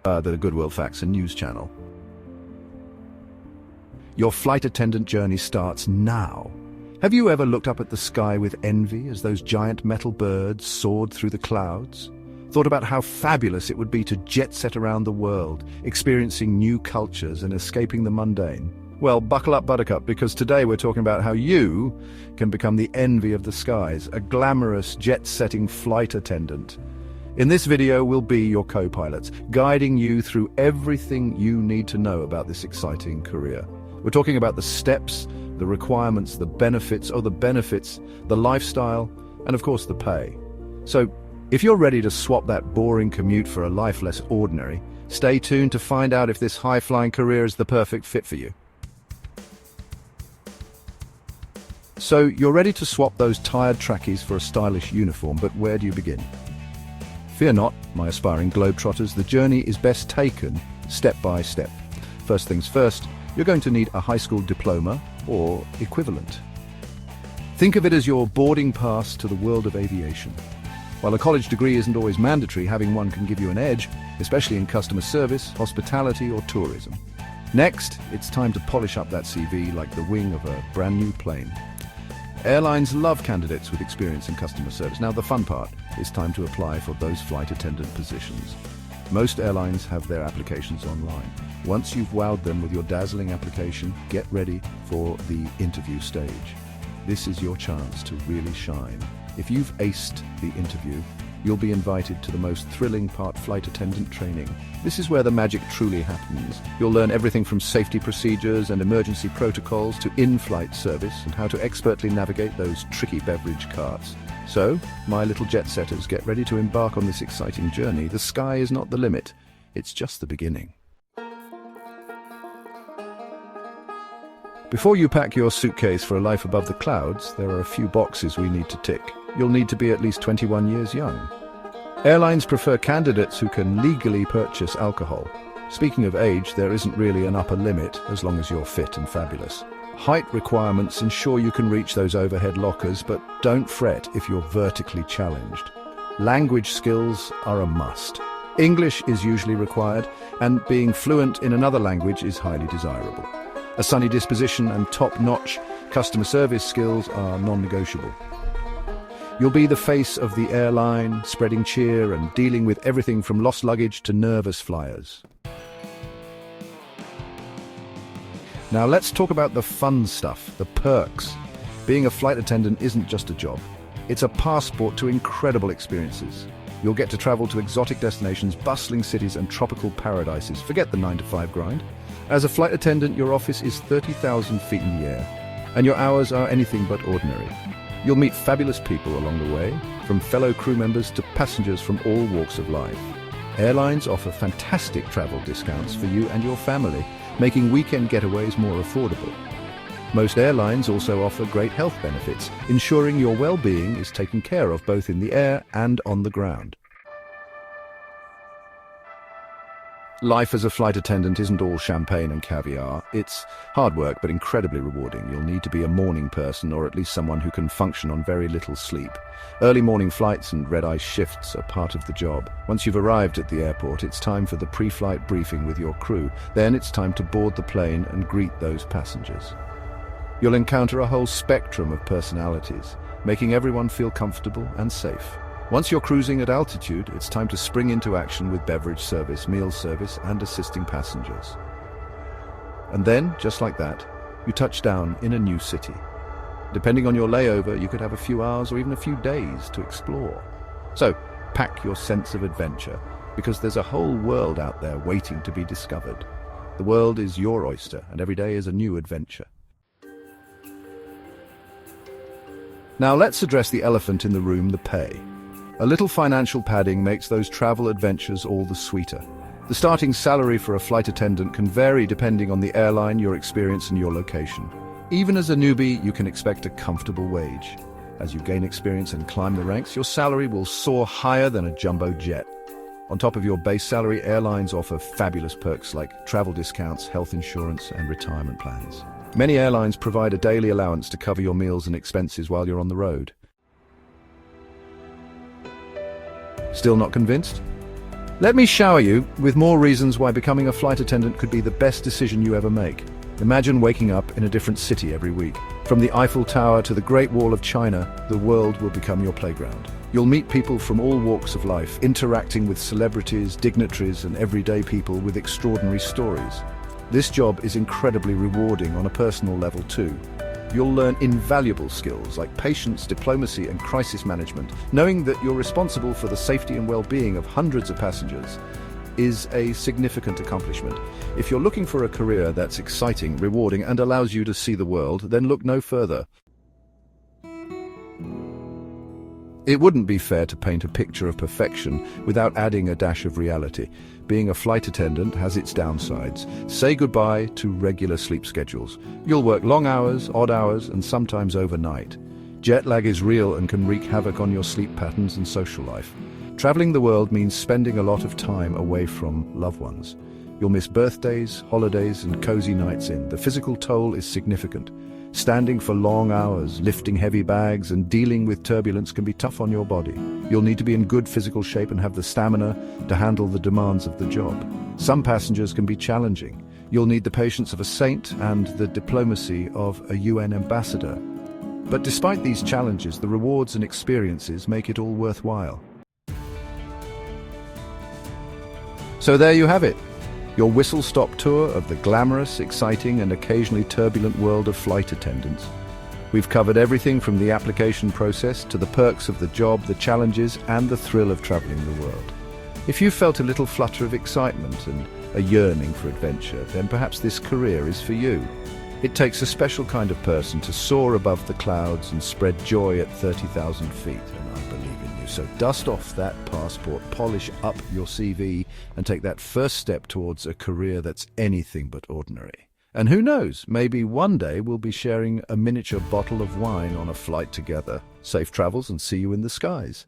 The Goodwill Facts and News channel. Your flight attendant journey starts now. Have you ever looked up at the sky with envy as those giant metal birds soared through the clouds? Thought about how fabulous it would be to jet set around the world, experiencing new cultures and escaping the mundane? Well, buckle up, Buttercup, because today we're talking about how you can become the envy of the skies, a glamorous jet-setting flight attendant. In this video, we'll be your co-pilots, guiding you through everything you need to know about this exciting career. We're talking about the steps, the requirements, the benefits, the lifestyle, and of course the pay. So, if you're ready to swap that boring commute for a life less ordinary, stay tuned to find out if this high-flying career is the perfect fit for you. So, you're ready to swap those tired trackies for a stylish uniform, but where do you begin? Fear not, my aspiring globetrotters, the journey is best taken step by step. First things first, you're going to need a high school diploma or equivalent. Think of it as your boarding pass to the world of aviation. While a college degree isn't always mandatory, having one can give you an edge, especially in customer service, hospitality, or tourism. Next, it's time to polish up that CV like the wing of a brand new plane. Airlines love candidates with experience in customer service. Now the fun part is time to apply for those flight attendant positions. Most airlines have their applications online. Once you've wowed them with your dazzling application, get ready for the interview stage. This is your chance to really shine. If you've aced the interview, you'll be invited to the most thrilling part, flight attendant training. This is where the magic truly happens. You'll learn everything from safety procedures and emergency protocols to in-flight service and how to expertly navigate those tricky beverage carts. So, my little jet setters, get ready to embark on this exciting journey. The sky is not the limit, it's just the beginning. Before you pack your suitcase for a life above the clouds, there are a few boxes we need to tick. You'll need to be at least 21 years young. Airlines prefer candidates who can legally purchase alcohol. Speaking of age, there isn't really an upper limit as long as you're fit and fabulous. Height requirements ensure you can reach those overhead lockers, but don't fret if you're vertically challenged. Language skills are a must. English is usually required, and being fluent in another language is highly desirable. A sunny disposition and top-notch customer service skills are non-negotiable. You'll be the face of the airline, spreading cheer and dealing with everything from lost luggage to nervous flyers. Now let's talk about the fun stuff, the perks. Being a flight attendant isn't just a job. It's a passport to incredible experiences. You'll get to travel to exotic destinations, bustling cities and tropical paradises. Forget the 9-to-5 grind. As a flight attendant, your office is 30,000 feet in the air, and your hours are anything but ordinary. You'll meet fabulous people along the way, from fellow crew members to passengers from all walks of life. Airlines offer fantastic travel discounts for you and your family, making weekend getaways more affordable. Most airlines also offer great health benefits, ensuring your well-being is taken care of both in the air and on the ground. Life as a flight attendant isn't all champagne and caviar. It's hard work, but incredibly rewarding. You'll need to be a morning person, or at least someone who can function on very little sleep. Early morning flights and red-eye shifts are part of the job. Once you've arrived at the airport, it's time for the pre-flight briefing with your crew. Then it's time to board the plane and greet those passengers. You'll encounter a whole spectrum of personalities, making everyone feel comfortable and safe. Once you're cruising at altitude, it's time to spring into action with beverage service, meal service, and assisting passengers. And then, just like that, you touch down in a new city. Depending on your layover, you could have a few hours or even a few days to explore. So, pack your sense of adventure, because there's a whole world out there waiting to be discovered. The world is your oyster, and every day is a new adventure. Now let's address the elephant in the room, the pay. A little financial padding makes those travel adventures all the sweeter. The starting salary for a flight attendant can vary depending on the airline, your experience, and your location. Even as a newbie, you can expect a comfortable wage. As you gain experience and climb the ranks, your salary will soar higher than a jumbo jet. On top of your base salary, airlines offer fabulous perks like travel discounts, health insurance, and retirement plans. Many airlines provide a daily allowance to cover your meals and expenses while you're on the road. Still not convinced? Let me shower you with more reasons why becoming a flight attendant could be the best decision you ever make. Imagine waking up in a different city every week. From the Eiffel Tower to the Great Wall of China, the world will become your playground. You'll meet people from all walks of life, interacting with celebrities, dignitaries, and everyday people with extraordinary stories. This job is incredibly rewarding on a personal level too. You'll learn invaluable skills like patience, diplomacy, and crisis management. Knowing that you're responsible for the safety and well-being of hundreds of passengers is a significant accomplishment. If you're looking for a career that's exciting, rewarding, and allows you to see the world, then look no further. It wouldn't be fair to paint a picture of perfection without adding a dash of reality. Being a flight attendant has its downsides. Say goodbye to regular sleep schedules. You'll work long hours, odd hours, and sometimes overnight. Jet lag is real and can wreak havoc on your sleep patterns and social life. Traveling the world means spending a lot of time away from loved ones. You'll miss birthdays, holidays, and cozy nights in. The physical toll is significant. Standing for long hours, lifting heavy bags, and dealing with turbulence can be tough on your body. You'll need to be in good physical shape and have the stamina to handle the demands of the job. Some passengers can be challenging. You'll need the patience of a saint and the diplomacy of a UN ambassador. But despite these challenges, the rewards and experiences make it all worthwhile. So there you have it. Your whistle-stop tour of the glamorous, exciting, and occasionally turbulent world of flight attendants. We've covered everything from the application process to the perks of the job, the challenges, and the thrill of traveling the world. If you felt a little flutter of excitement and a yearning for adventure, then perhaps this career is for you. It takes a special kind of person to soar above the clouds and spread joy at 30,000 feet, and I believe in you. So dust off that passport, polish up your CV, and take that first step towards a career that's anything but ordinary. And who knows, maybe one day we'll be sharing a miniature bottle of wine on a flight together. Safe travels and see you in the skies.